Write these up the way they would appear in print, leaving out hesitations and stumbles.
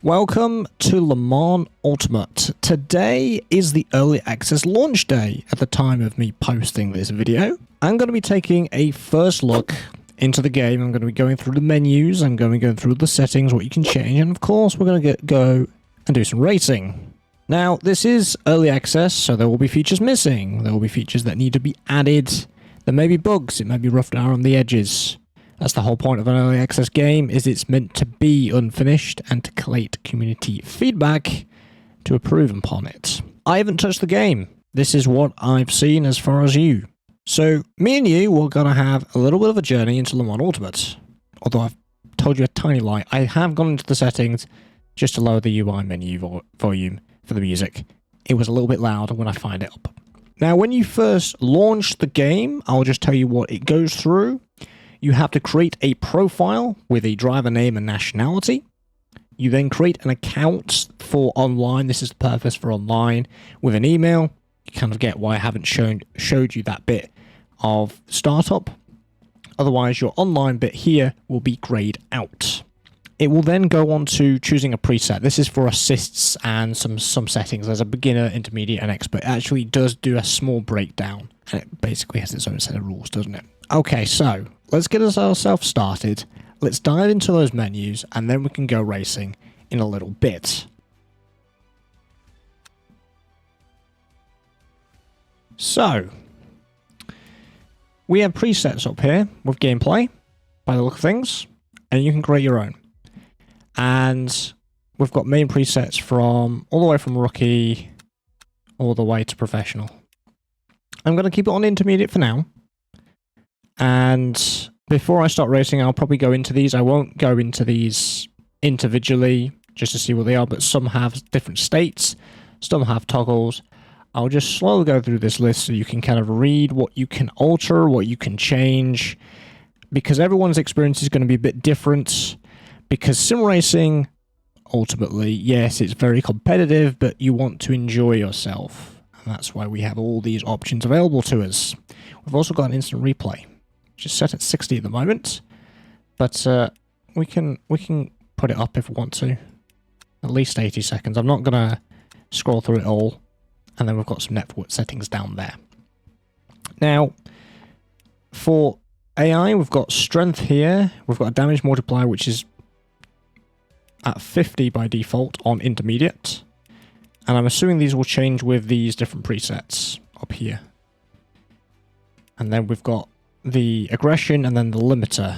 Welcome to Le Mans Ultimate. Today is the early access launch day at the time of me posting this video. I'm going to be taking a first look into the game. I'm going to be going through the menus, I'm going to be going through the settings, what you can change, and of course we're going to go and do some racing. Now, this is early access, so there will be features missing. There will be features that need to be added. There may be bugs, it may be roughed out on the edges. That's the whole point of an early access game, is it's meant to be unfinished and to collate community feedback to improve upon it. I haven't touched the game. This is what I've seen as far as you. So, me and you, we're going to have a little bit of a journey into Le Mans Ultimate. Although I've told you a tiny lie, I have gone into the settings just to lower the UI menu volume for the music. It was a little bit loud when I fired it up. Now, when you first launch the game, I'll just tell you what it goes through. You have to create a profile with a driver name and nationality. You then create an account for online. This is the purpose for online with an email. You kind of get why I haven't showed you that bit of startup. Otherwise, your online bit here will be grayed out. It will then go on to choosing a preset. This is for assists and some settings. There's a beginner, intermediate, and expert. It actually does do a small breakdown. And it basically has its own set of rules, doesn't it? Okay, so let's get ourselves started. Let's dive into those menus, and then we can go racing in a little bit. So, we have presets up here with gameplay, by the look of things, and you can create your own. And we've got main presets from all the way from rookie all the way to professional. I'm going to keep it on intermediate for now. And before I start racing, I'll probably go into these. I won't go into these individually just to see what they are, but some have different states, some have toggles. I'll just slowly go through this list so you can kind of read what you can alter, what you can change, because everyone's experience is going to be a bit different. Because sim racing, ultimately, yes, it's very competitive, but you want to enjoy yourself. And that's why we have all these options available to us. We've also got an instant replay, which is set at 60 at the moment. But we can put it up if we want to. At least 80 seconds. I'm not going to scroll through it all. And then we've got some network settings down there. Now, for AI, we've got strength here. We've got a damage multiplier, which is at 50 by default on intermediate. And I'm assuming these will change with these different presets up here. And then we've got the aggression and then the limiter.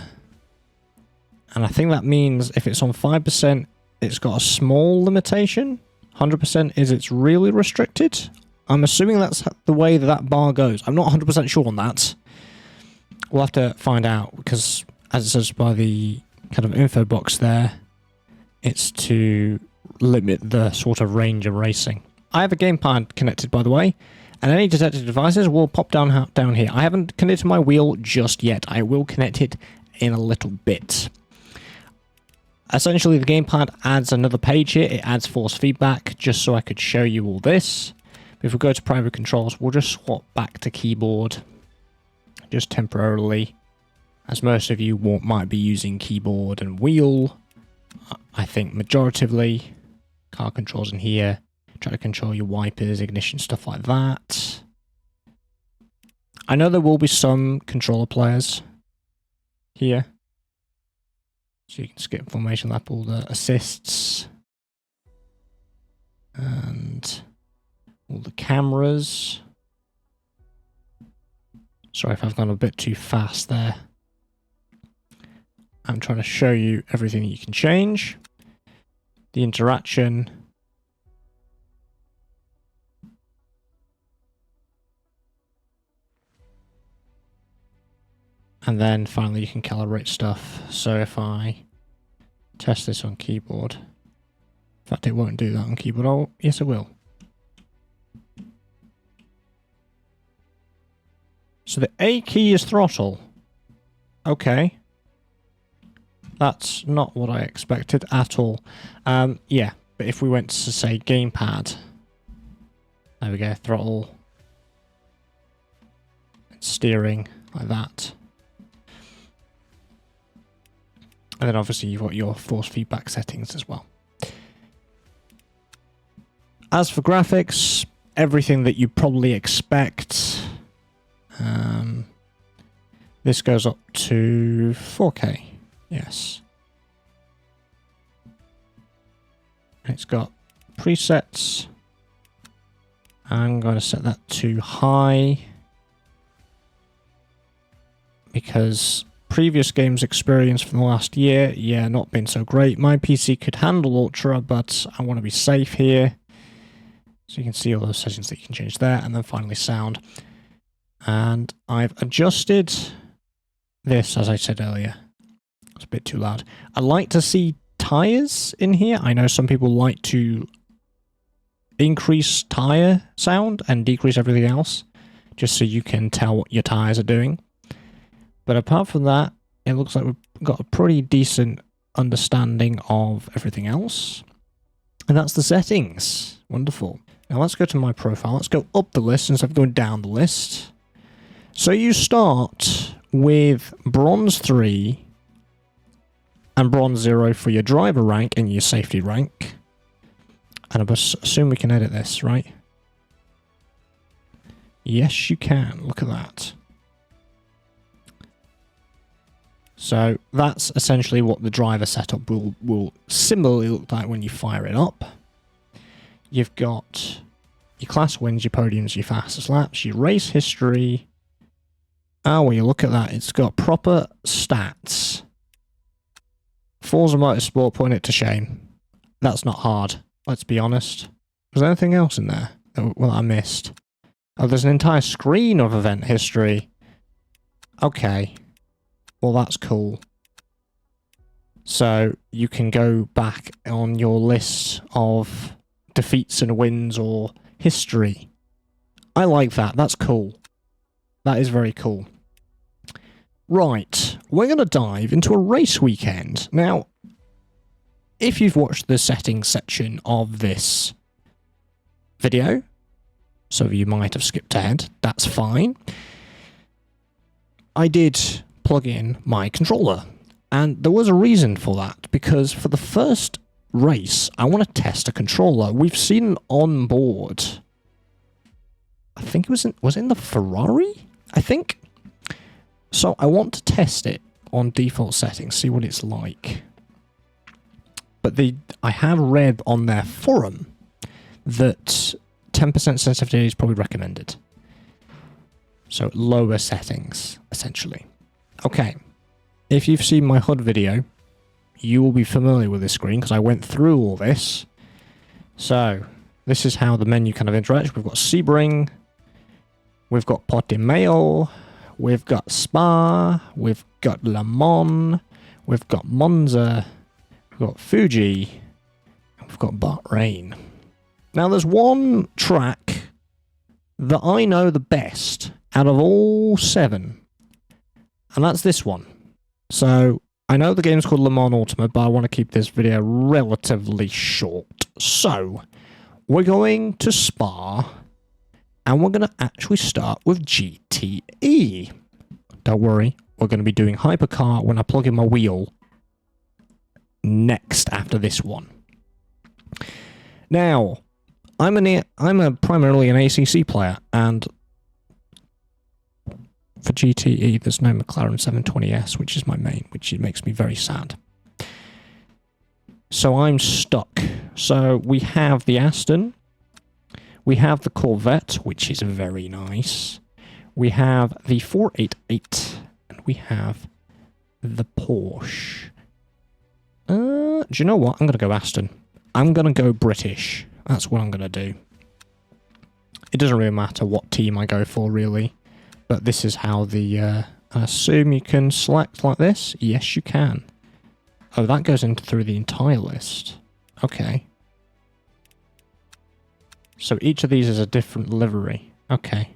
And I think that means if it's on 5%, it's got a small limitation. 100% is it's really restricted. I'm assuming that's the way that bar goes. I'm not 100% sure on that. We'll have to find out because, as it says by the kind of info box there, it's to limit the sort of range of racing. I have a gamepad connected, by the way, and any detected devices will pop down here. I haven't connected my wheel just yet. I will connect it in a little bit. Essentially, the gamepad adds another page here. It adds force feedback, just so I could show you all this. If we go to primary controls, we'll just swap back to keyboard, just temporarily, as most of you might be using keyboard and wheel. I think majoritively, car controls in here, try to control your wipers, ignition, stuff like that. I know there will be some controller players here. So you can skip formation lap, all the assists, and all the cameras. Sorry if I've gone a bit too fast there. I'm trying to show you everything that you can change. The interaction. And then finally you can calibrate stuff. So if I test this on keyboard, in fact it won't do that on keyboard. Oh, yes it will. So the A key is throttle. Okay. That's not what I expected at all. Yeah, but if we went to say gamepad, there we go, throttle, steering, like that. And then obviously you've got your force feedback settings as well. As for graphics, everything that you probably expect. This goes up to 4K. Yes. It's got presets. I'm going to set that to high because previous games experience from the last year, yeah, not been so great. My PC could handle Ultra, but I want to be safe here. So you can see all those settings that you can change there, and then finally sound. And I've adjusted this, as I said earlier. It's a bit too loud. I like to see tires in here. I know some people like to increase tire sound and decrease everything else, just so you can tell what your tires are doing. But apart from that, it looks like we've got a pretty decent understanding of everything else. And that's the settings. Wonderful. Now let's go to my profile. Let's go up the list instead of going down the list. So you start with Bronze 3 and Bronze 0 for your driver rank and your safety rank. And I assume we can edit this, right? Yes, you can. Look at that. So that's essentially what the driver setup will similarly look like when you fire it up. You've got your class wins, your podiums, your fastest laps, your race history. Oh, well, you look at that. It's got proper stats. Forza Motorsport putting it to shame. That's not hard, let's be honest. Was there anything else in there that I missed? Oh, there's an entire screen of event history. Okay. Well, that's cool. So you can go back on your list of defeats and wins or history. I like that. That's cool. That is very cool. Right. We're going to dive into a race weekend. Now, if you've watched the settings section of this video, some of you might have skipped ahead. That's fine. I did plug in my controller, and there was a reason for that, because for the first race I want to test a controller. We've seen on board, I think it was in the Ferrari, I think. So I want to test it on default settings, see what it's like. But I have read on their forum that 10% sensitivity is probably recommended. So lower settings, essentially. Okay, if you've seen my HUD video, you will be familiar with this screen because I went through all this. So, this is how the menu kind of interacts. We've got Sebring, we've got Portimao, we've got Spa, we've got Le Mans, we've got Monza, we've got Fuji, and we've got Bahrain. Now, there's one track that I know the best out of all 7. And that's this one. So, I know the game's called Le Mans Ultimate, but I want to keep this video relatively short. So, we're going to Spa, and we're going to actually start with GTE. Don't worry, we're going to be doing Hypercar when I plug in my wheel next after this one. Now, I'm primarily an ACC player, and for GTE, there's no McLaren 720S, which is my main, which makes me very sad. So I'm stuck. So we have the Aston, we have the Corvette, which is very nice, we have the 488, and we have the Porsche. Do you know what? I'm going to go Aston. I'm going to go British. That's what I'm going to do. It doesn't really matter what team I go for, really. But this is how the, I assume you can select like this? Yes, you can. Oh, that goes through the entire list. Okay. So each of these is a different livery. Okay.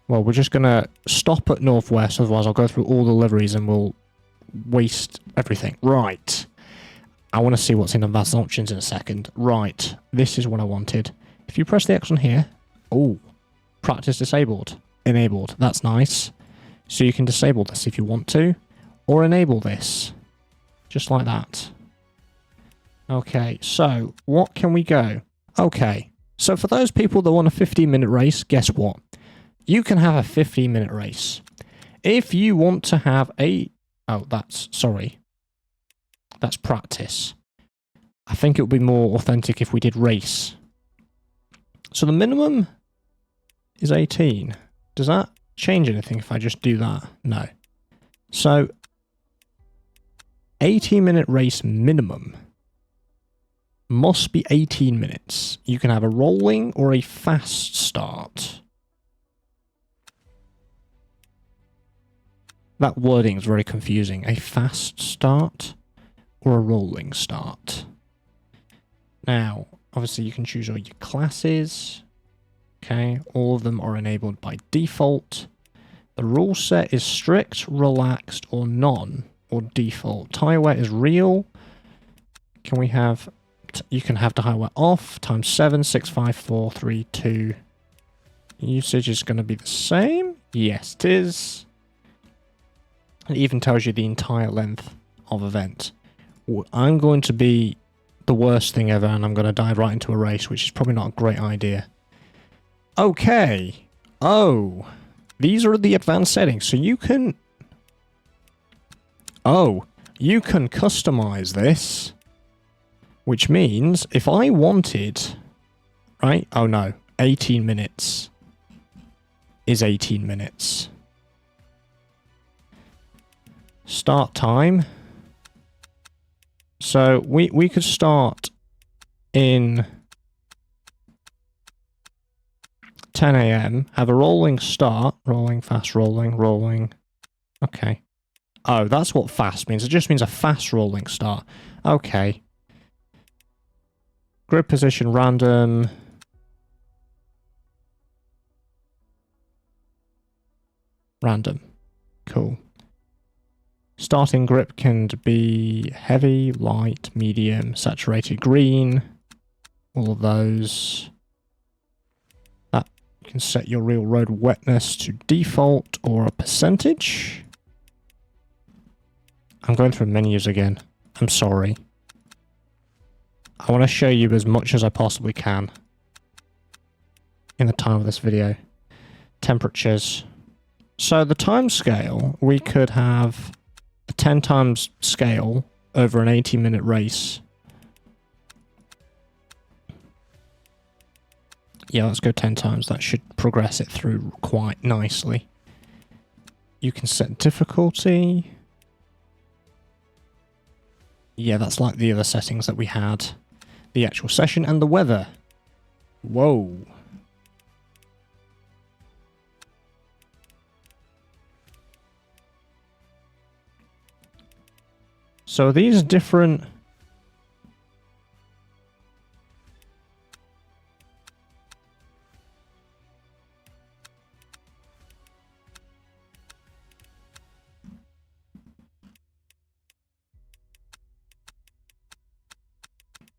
Well, we're just going to stop at Northwest, otherwise I'll go through all the liveries and we'll waste everything. Right. I want to see what's in advanced options in a second. Right. This is what I wanted. If you press the X on here... Oh. Practice disabled. Enabled. That's nice. So you can disable this if you want to, or enable this. Just like that. Okay, so what can we go? Okay, so for those people that want a 15-minute race, guess what? You can have a 15-minute race. If you want to have a... Oh, sorry. That's practice. I think it would be more authentic if we did race. So the minimum is 18. Does that change anything if I just do that? No. So, 18-minute race minimum must be 18 minutes. You can have a rolling or a fast start. That wording is very confusing. A fast start or a rolling start. Now, obviously you can choose all your classes. Okay, all of them are enabled by default. The rule set is strict, relaxed, or none, or default. Tire wear is real. Can we have... You can have the tire wear off, times 7, 6, 5, 4, 3, 2. Usage is going to be the same. Yes, it is. It even tells you the entire length of event. I'm going to be the worst thing ever, and I'm going to dive right into a race, which is probably not a great idea. Okay. Oh. These are the advanced settings, so you can... Oh. You can customize this. Which means, if I wanted... Right? Oh no. 18 minutes is 18 minutes. Start time. So, we could start in 10 AM, have a rolling start, rolling, fast, rolling, rolling. Okay. Oh, that's what fast means. It just means a fast rolling start. Okay. Grip position random. Random. Cool. Starting grip can be heavy, light, medium, saturated green. All of those. That you can set your real road wetness to default or a percentage. I'm going through menus again. I'm sorry. I want to show you as much as I possibly can in the time of this video. Temperatures. So the time scale, we could have a 10 times scale over an 80-minute race. Yeah, let's go 10 times. That should progress it through quite nicely. You can set difficulty. Yeah, that's like the other settings that we had. The actual session and the weather. Whoa. So these different...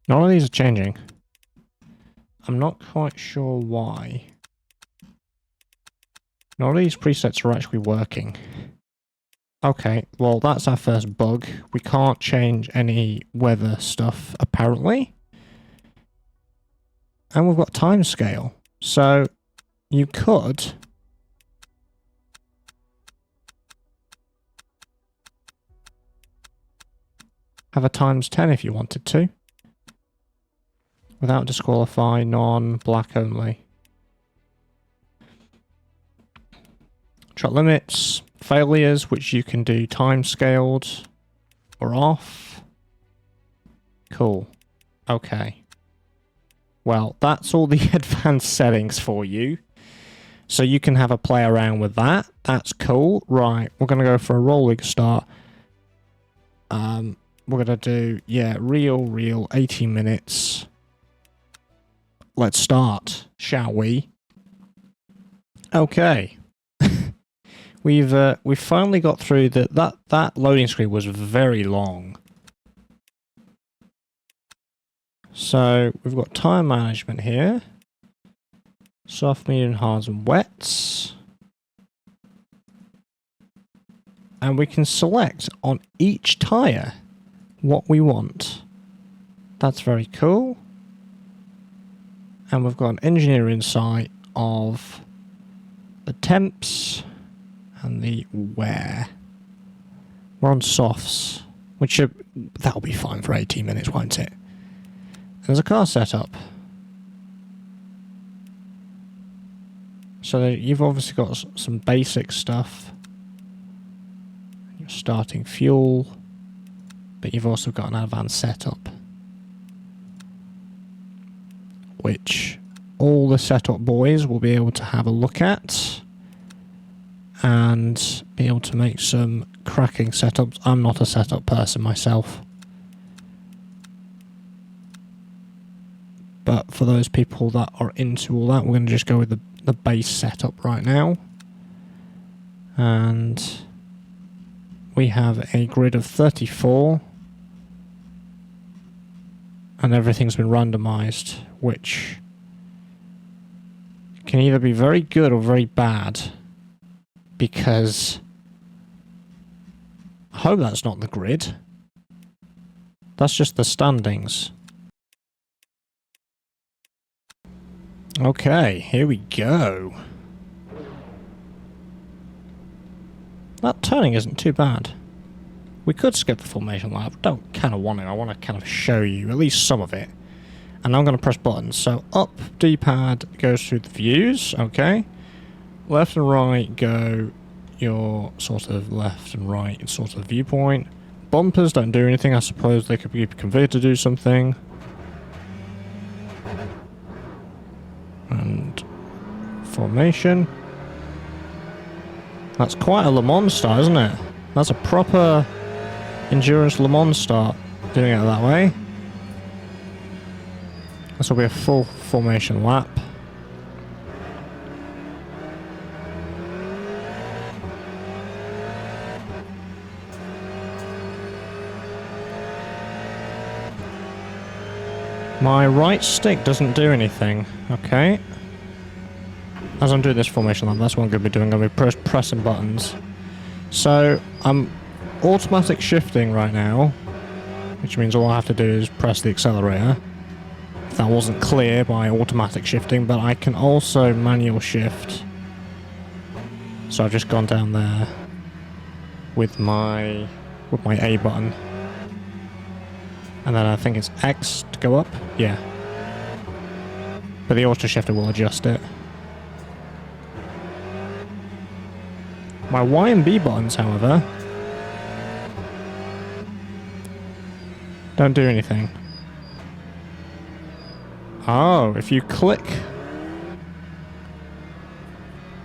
None of these are changing. I'm not quite sure why. None of these presets are actually working. Okay, well that's our first bug. We can't change any weather stuff, apparently. And we've got time scale. So, you could... have a times 10 if you wanted to. Without disqualify, none, black only. Track limits, failures, which you can do time scaled or off. Cool. Okay. Well, that's all the advanced settings for you. So you can have a play around with that. That's cool. Right, we're going to go for a rolling start. We're going to do, yeah, real, 18 minutes. Let's start, shall we? Okay. We've finally got through that loading screen was very long. So we've got time management here. Soft, medium, hards, and wets. And we can select on each tire what we want. That's very cool. And we've got an engineer insight of the temps and the wear. We're on softs, which that'll be fine for 18 minutes, won't it? There's a car setup. So you've obviously got some basic stuff. You're starting fuel, but you've also got an advanced setup, which all the setup boys will be able to have a look at and be able to make some cracking setups. I'm not a setup person myself, but for those people that are into all that, we're going to just go with the base setup right now. And we have a grid of 34 and everything's been randomized, which can either be very good or very bad, because I hope that's not the grid. That's just the standings. Okay, here we go. That turning isn't too bad. We could skip the formation lap. I don't kind of want to. I want to kind of show you at least some of it. And I'm going to press buttons. So up D-pad goes through the views. Okay. Left and right go your sort of left and right sort of viewpoint. Bumpers don't do anything. I suppose they could be configured to do something. And formation. That's quite a Le Mans start, isn't it? That's a proper endurance Le Mans start, doing it that way. This will be a full formation lap. My right stick doesn't do anything. Okay. As I'm doing this formation lap, that's what I'm going to be doing. I'm going to be pressing buttons. So I'm automatic shifting right now, which means all I have to do is press the accelerator. If that wasn't clear by automatic shifting, but I can also manual shift. So I've just gone down there with my A button. And then I think it's X to go up. Yeah. But the auto shifter will adjust it. My Y and B buttons, however, don't do anything. Oh, if you click...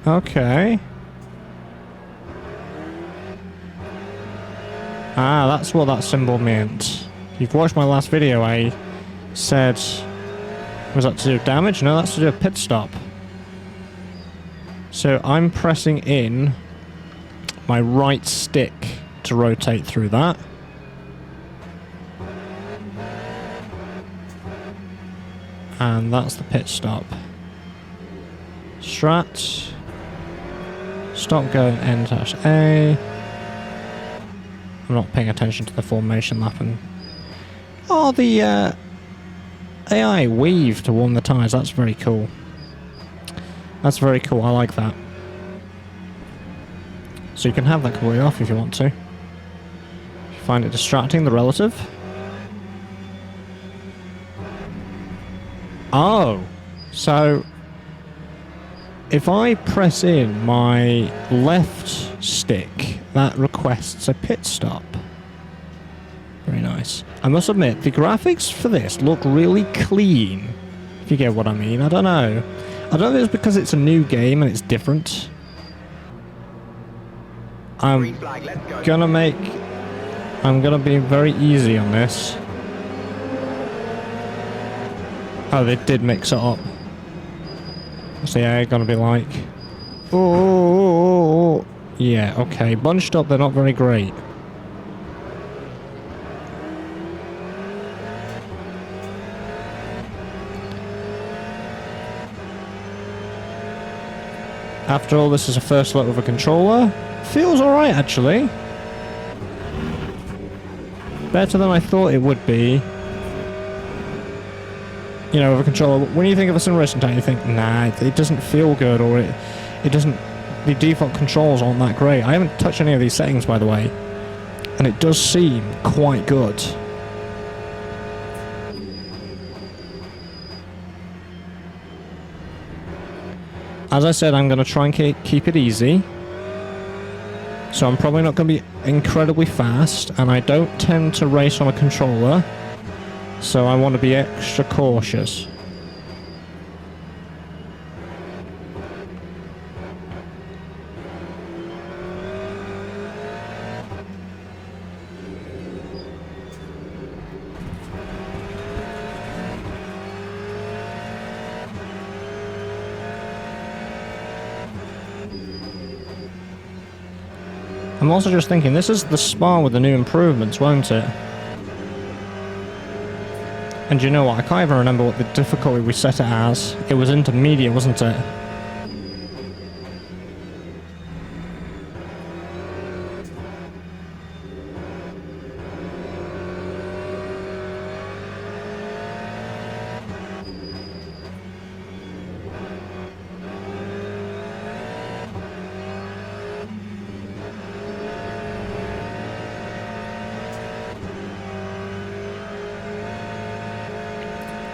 Okay. Ah, that's what that symbol meant. If you've watched my last video, I said... Was that to do with damage? No, that's to do with pit stop. So I'm pressing in my right stick to rotate through that. And that's the pit stop. Strat. Stop going N-A. I'm not paying attention to the formation lap and... Oh, the AI weave to warm the tyres. That's very cool. That's very cool. I like that. So you can have that completely off if you want to. If you find it distracting, the relative. Oh, so if I press in my left stick, that requests a pit stop. Very nice. I must admit, the graphics for this look really clean, if you get what I mean. I don't know. I don't know if it's because it's a new game and it's different. I'm gonna be very easy on this. Oh, they did mix it up. What's the AI gonna be like? Oh, yeah, okay. Bunched up, they're not very great. After all, this is a first look with a controller. Feels alright, actually. Better than I thought it would be. you know, with a controller, when you think of a sim racing title, you think, nah, it doesn't feel good, or it doesn't, the default controls aren't that great. I haven't touched any of these settings, by the way, and it does seem quite good. As I said, I'm going to try and keep it easy. So I'm probably not going to be incredibly fast, and I don't tend to race on a controller, so I want to be extra cautious. I'm also just thinking, this is the Spa with the new improvements, won't it? And you know what, I can't even remember what the difficulty we set it as. It was intermediate, wasn't it?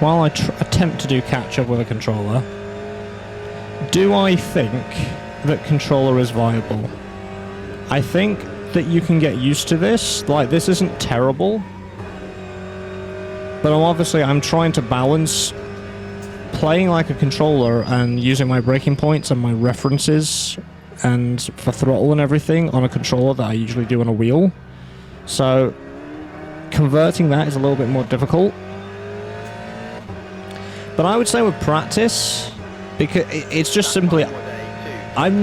While I attempt to do catch-up with a controller, do I think that controller is viable? I think that you can get used to this. Like, this isn't terrible. But I'm trying to balance playing like a controller and using my braking points and my references and for throttle and everything on a controller that I usually do on a wheel. So, converting that is a little bit more difficult. But I would say with practice, because it's just simply, I'm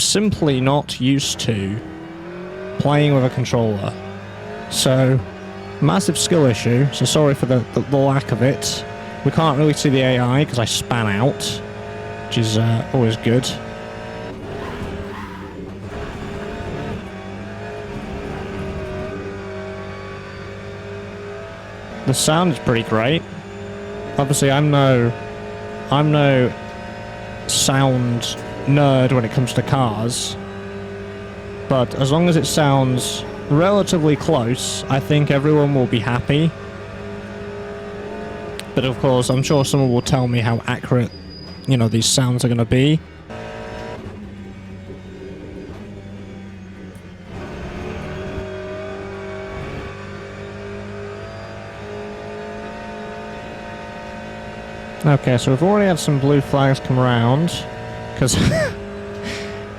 simply not used to playing with a controller. So, massive skill issue, so sorry for the lack of it. We can't really see the AI because I span out, which is always good. The sound is pretty great. Obviously, I'm no sound nerd when it comes to cars, but as long as it sounds relatively close, I think everyone will be happy. But of course, I'm sure someone will tell me how accurate, you know, these sounds are going to be. Okay, so we've already had some blue flags come around, because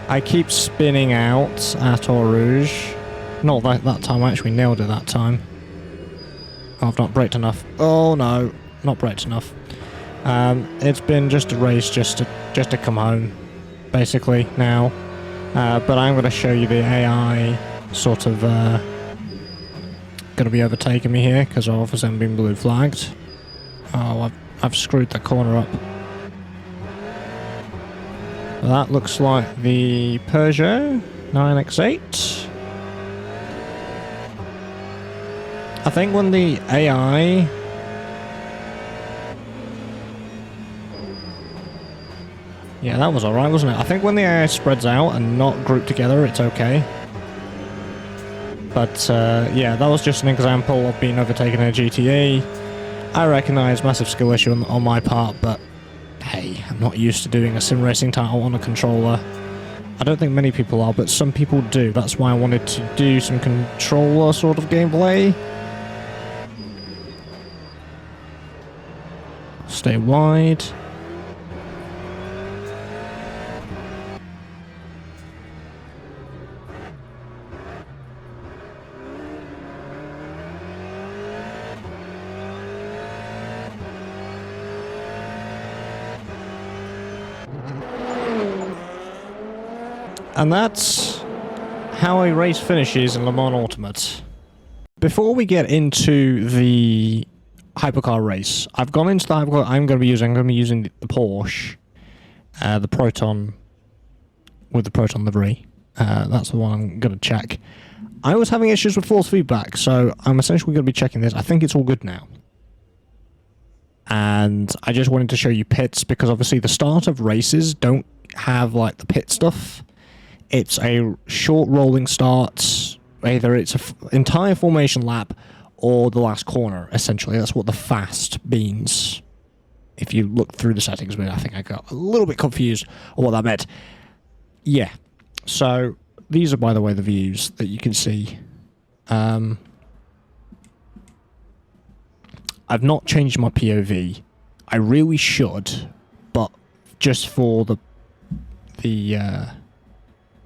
I keep spinning out at Eau Rouge. Not that time, I actually nailed it that time. Oh, I've not braked enough. Oh no, not braked enough. It's been just a race just to come home, basically, now. But I'm going to show you the AI sort of going to be overtaking me here, because obviously I'm being blue flagged. Oh, I've screwed the corner up. That looks like the Peugeot 9X8. I think when the AI... Yeah, that was alright, wasn't it? I think when the AI spreads out and not grouped together, it's okay. But, yeah, that was just an example of being overtaken in a GTE. I recognise massive skill issue on my part, but hey, I'm not used to doing a sim racing title on a controller. I don't think many people are, but some people do. That's why I wanted to do some controller sort of gameplay. Stay wide. And that's how a race finishes in Le Mans Ultimate. Before we get into the hypercar race, I've gone into the hypercar I'm going to be using the Porsche, the Proton, with the Proton livery. That's the one I'm going to check. I was having issues with force feedback, so I'm essentially going to be checking this. I think it's all good now. And I just wanted to show you pits, because obviously the start of races don't have, like, the pit stuff. It's a short rolling start. Either it's an entire formation lap or the last corner, essentially. That's what the fast means. If you look through the settings, but I think I got a little bit confused on what that meant. Yeah. So, these are, by the way, the views that you can see. I've not changed my POV. I really should, but just for the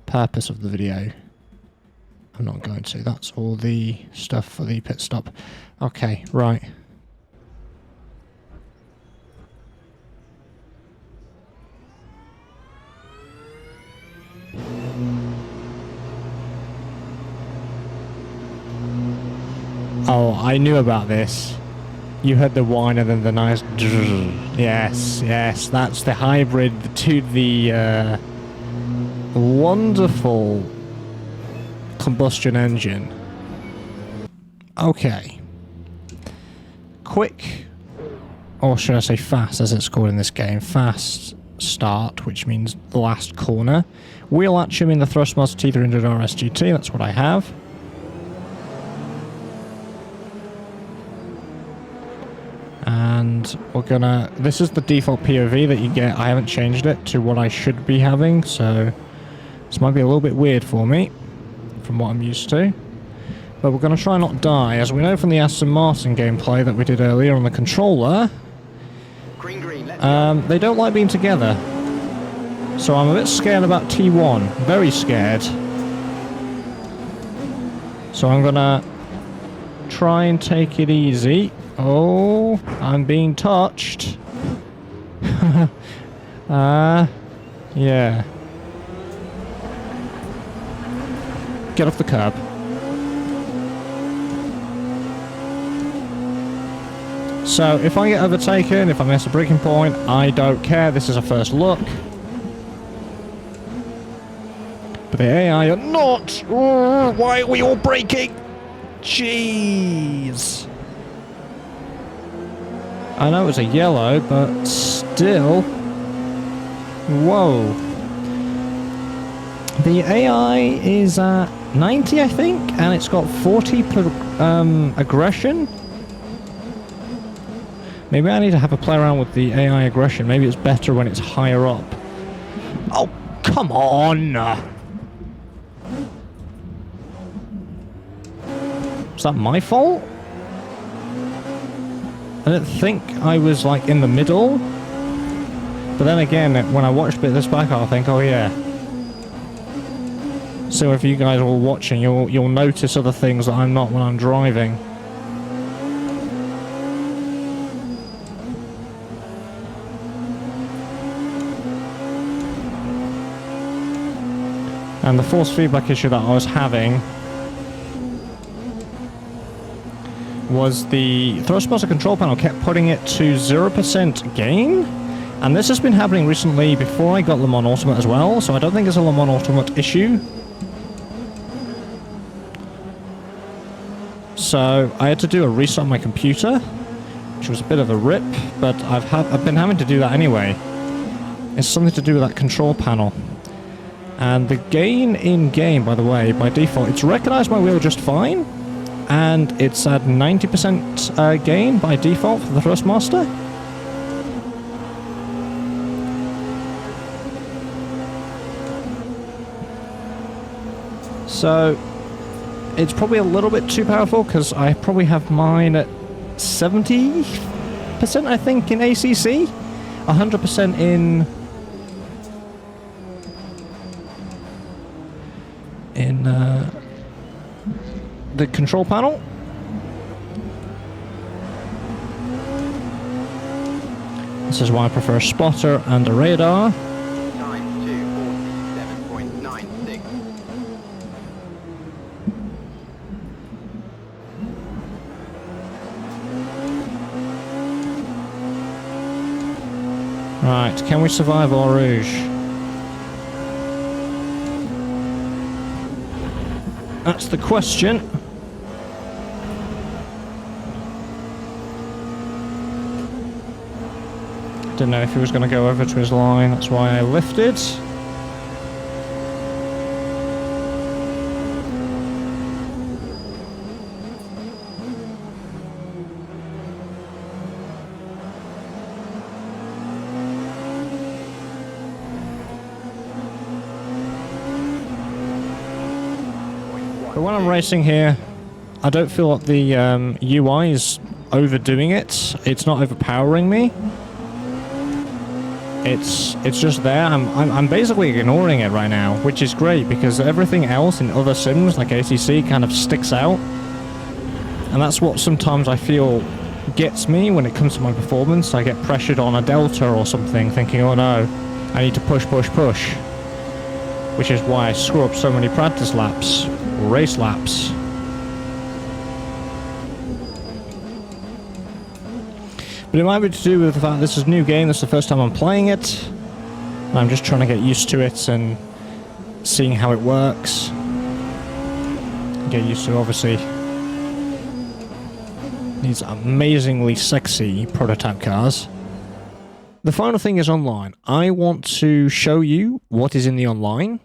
purpose of the video, I'm not going to. That's all the stuff for the pit stop. Okay, right. Oh, I knew about this. You heard the whine and then the nice yes, yes, that's the hybrid to the wonderful combustion engine. Okay. Quick, or should I say fast as it's called in this game, fast start, which means the last corner. Wheel action in the Thrustmaster T300 RS GT, that's what I have. And we're gonna... This is the default POV that you get. I haven't changed it to what I should be having, so this might be a little bit weird for me from what I'm used to. But we're gonna try not die. As we know from the Aston Martin gameplay that we did earlier on the controller, they don't like being together. So I'm a bit scared about T1. Very scared. So I'm gonna try and take it easy. Oh, I'm being touched. Yeah. Get off the curb. So, if I get overtaken, if I miss a braking point, I don't care. This is a first look. But the AI are not. Oh, why are we all braking? Jeez. I know it's a yellow, but still. Whoa. The AI is at 90, I think, and it's got 40 aggression. Maybe I need to have a play around with the AI aggression. Maybe it's better when it's higher up. Oh, come on! Is that my fault? I didn't think I was, like, in the middle. But then again, when I watch this back, I'll think, oh yeah. So if you guys are all watching, you'll notice other things that I'm not when I'm driving. And the force feedback issue that I was having was the Thrustmaster control panel kept putting it to 0% gain, and this has been happening recently before I got Le Mans Ultimate as well, so I don't think it's a Le Mans Ultimate issue. So I had to do a restart on my computer, which was a bit of a rip, but I've been having to do that anyway. It's something to do with that control panel. And the gain in game, by the way, by default, it's recognized my wheel just fine. And it's at 90% gain by default for the Thrustmaster. So, it's probably a little bit too powerful, because I probably have mine at 70%, I think, in ACC. 100% in the control panel. This is why I prefer a spotter and a radar. Time 2:47.96. Right, can we survive Eau Rouge? That's the question. Didn't know if he was going to go over to his line, that's why I lifted. But when I'm racing here, I don't feel like the UI is overdoing it. It's not overpowering me. It's just there. I'm basically ignoring it right now, which is great because everything else in other sims like ACC kind of sticks out, and that's what sometimes I feel gets me when it comes to my performance. I get pressured on a delta or something, thinking, oh no, I need to push, which is why I screw up so many practice laps or race laps. But it might be to do with the fact this is a new game, this is the first time I'm playing it, and I'm just trying to get used to it and seeing how it works. Get used to, obviously, these amazingly sexy prototype cars. The final thing is online. I want to show you what is in the online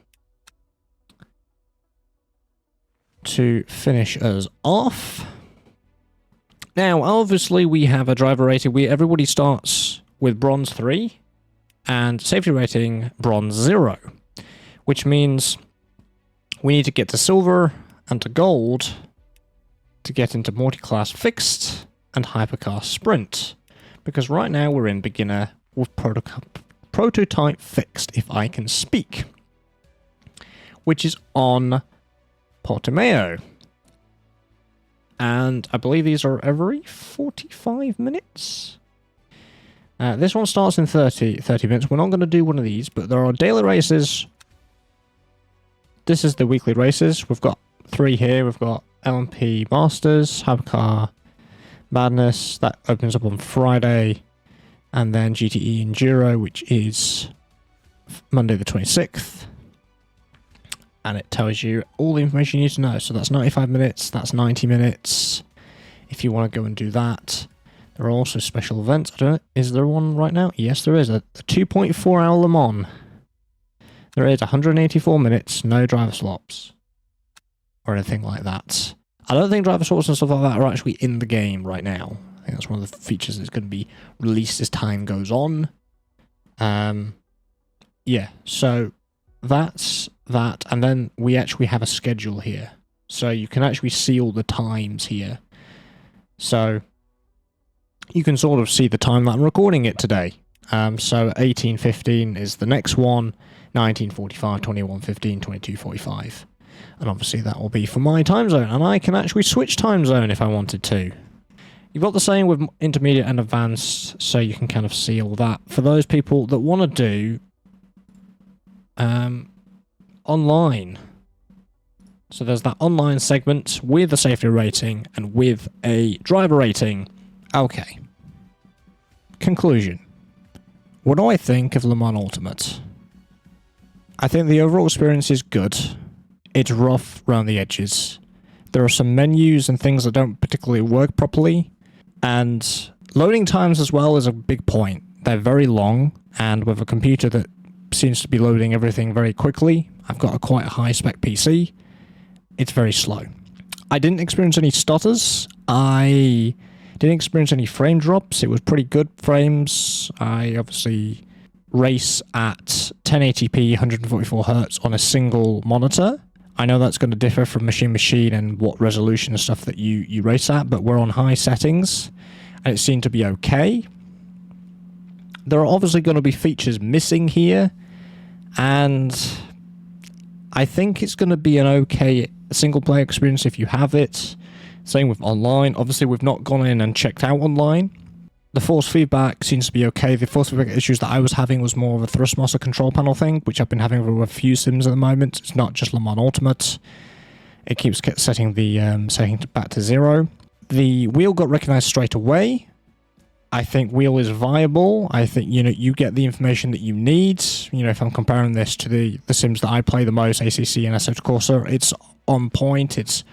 to finish us off. Now, obviously, we have a driver rating. Everybody starts with Bronze 3 and safety rating Bronze 0, which means we need to get to Silver and to Gold to get into Multi-Class Fixed and Hypercar Sprint. Because right now we're in Beginner with Prototype Fixed, if I can speak, which is on Portimao. And I believe these are every 45 minutes. This one starts in 30 minutes. We're not going to do one of these, but there are daily races. This is the weekly races. We've got 3 here. We've got LMP Masters, Hypercar Madness. That opens up on Friday. And then GTE Enduro, which is Monday the 26th. And it tells you all the information you need to know. So that's 95 minutes, that's 90 minutes. If you want to go and do that. There are also special events. I don't know, is there one right now? Yes, there is. A 2.4 hour Le Mans. There is 184 minutes, no driver swaps. Or anything like that. I don't think driver swaps and stuff like that are actually in the game right now. I think that's one of the features that's going to be released as time goes on. Yeah, so that's that, and then we actually have a schedule here, so you can actually see all the times here, so you can sort of see the time that I'm recording it today. So 18:15 is the next one, 19:45, 21:15, 22:45, and obviously that will be for my time zone, and I can actually switch time zone if I wanted to. You've got the same with intermediate and advanced, so you can kind of see all that. For those people that want to do online. So there's that online segment with a safety rating and with a driver rating. Okay. Conclusion. What do I think of Le Mans Ultimate? I think the overall experience is good. It's rough around the edges. There are some menus and things that don't particularly work properly. And loading times as well is a big point. They're very long, and with a computer that seems to be loading everything very quickly. I've got a quite high spec PC. It's very slow. I didn't experience any stutters. I didn't experience any frame drops. It was pretty good frames. I obviously race at 1080p 144 Hz on a single monitor. I know that's going to differ from machine to machine and what resolution and stuff that you race at, but we're on high settings and it seemed to be okay. There are obviously going to be features missing here, and I think it's going to be an okay single-player experience if you have it. Same with online. Obviously, we've not gone in and checked out online. The force feedback seems to be okay. The force feedback issues that I was having was more of a Thrustmaster control panel thing, which I've been having with a few sims at the moment. It's not just Le Mans Ultimate. It keeps setting the setting back to 0. The wheel got recognized straight away. I think wheel is viable. I think, you get the information that you need. If I'm comparing this to the sims that I play the most, ACC and Assetto Corsa, it's on point. It's,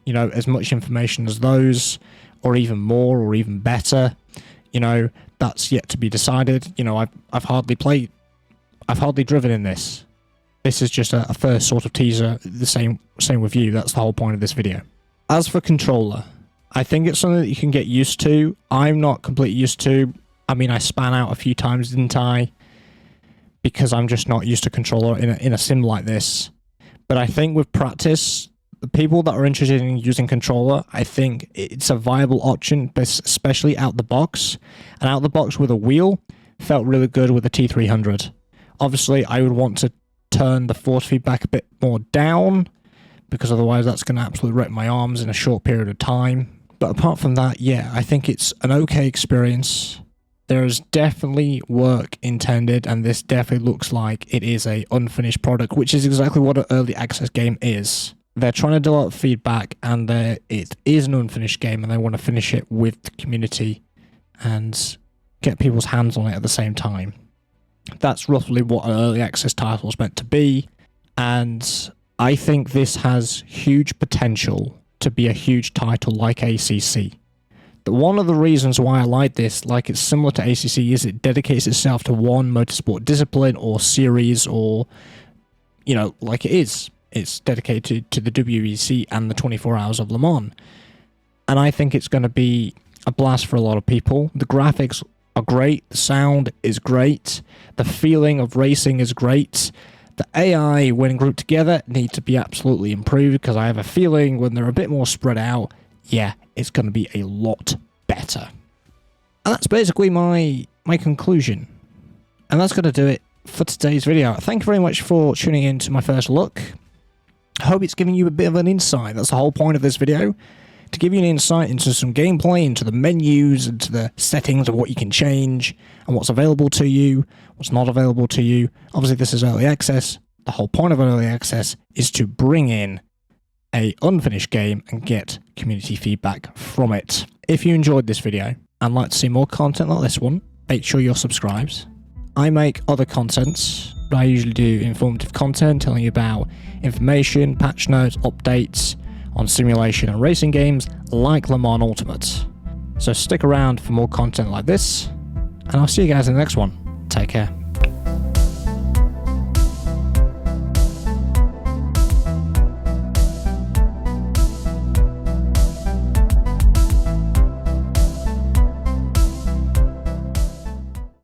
you know, as much information as those, or even more, or even better. You know, that's yet to be decided. You know, I've hardly driven in this. This is just a first sort of teaser. The same with you. That's the whole point of this video. As for controller, I think it's something that you can get used to. I'm not completely used to. I mean, I span out a few times, didn't I? Because I'm just not used to controller in a sim like this. But I think with practice, the people that are interested in using controller, I think it's a viable option, especially out the box. And out the box with a wheel felt really good with the T300. Obviously, I would want to turn the force feedback a bit more down, because otherwise that's going to absolutely wreck my arms in a short period of time. But apart from that, yeah, I think it's an okay experience. There is definitely work intended, and this definitely looks like it is a unfinished product, which is exactly what an early access game is. They're trying to develop feedback, and it is an unfinished game, and they want to finish it with the community and get people's hands on it at the same time. That's roughly what an early access title is meant to be, and I think this has huge potential to be a huge title like ACC. But one of the reasons why I like this, like it's similar to ACC, is it dedicates itself to one motorsport discipline or series, or, you know, like it is. It's dedicated to the WEC and the 24 Hours of Le Mans. And I think it's going to be a blast for a lot of people. The graphics are great, the sound is great, the feeling of racing is great. The AI, when grouped together, need to be absolutely improved, because I have a feeling when they're a bit more spread out, yeah, it's going to be a lot better. And that's basically my conclusion. And that's going to do it for today's video. Thank you very much for tuning in to my first look. I hope it's giving you a bit of an insight. That's the whole point of this video. To give you an insight into some gameplay, into the menus, into the settings of what you can change, and what's available to you, what's not available to you. Obviously, this is early access. The whole point of early access is to bring in an unfinished game and get community feedback from it. If you enjoyed this video and like to see more content like this one, make sure you're subscribed. I make other contents. I usually do informative content telling you about information, patch notes, updates on simulation and racing games like Le Mans Ultimate. So stick around for more content like this, and I'll see you guys in the next one. Take care.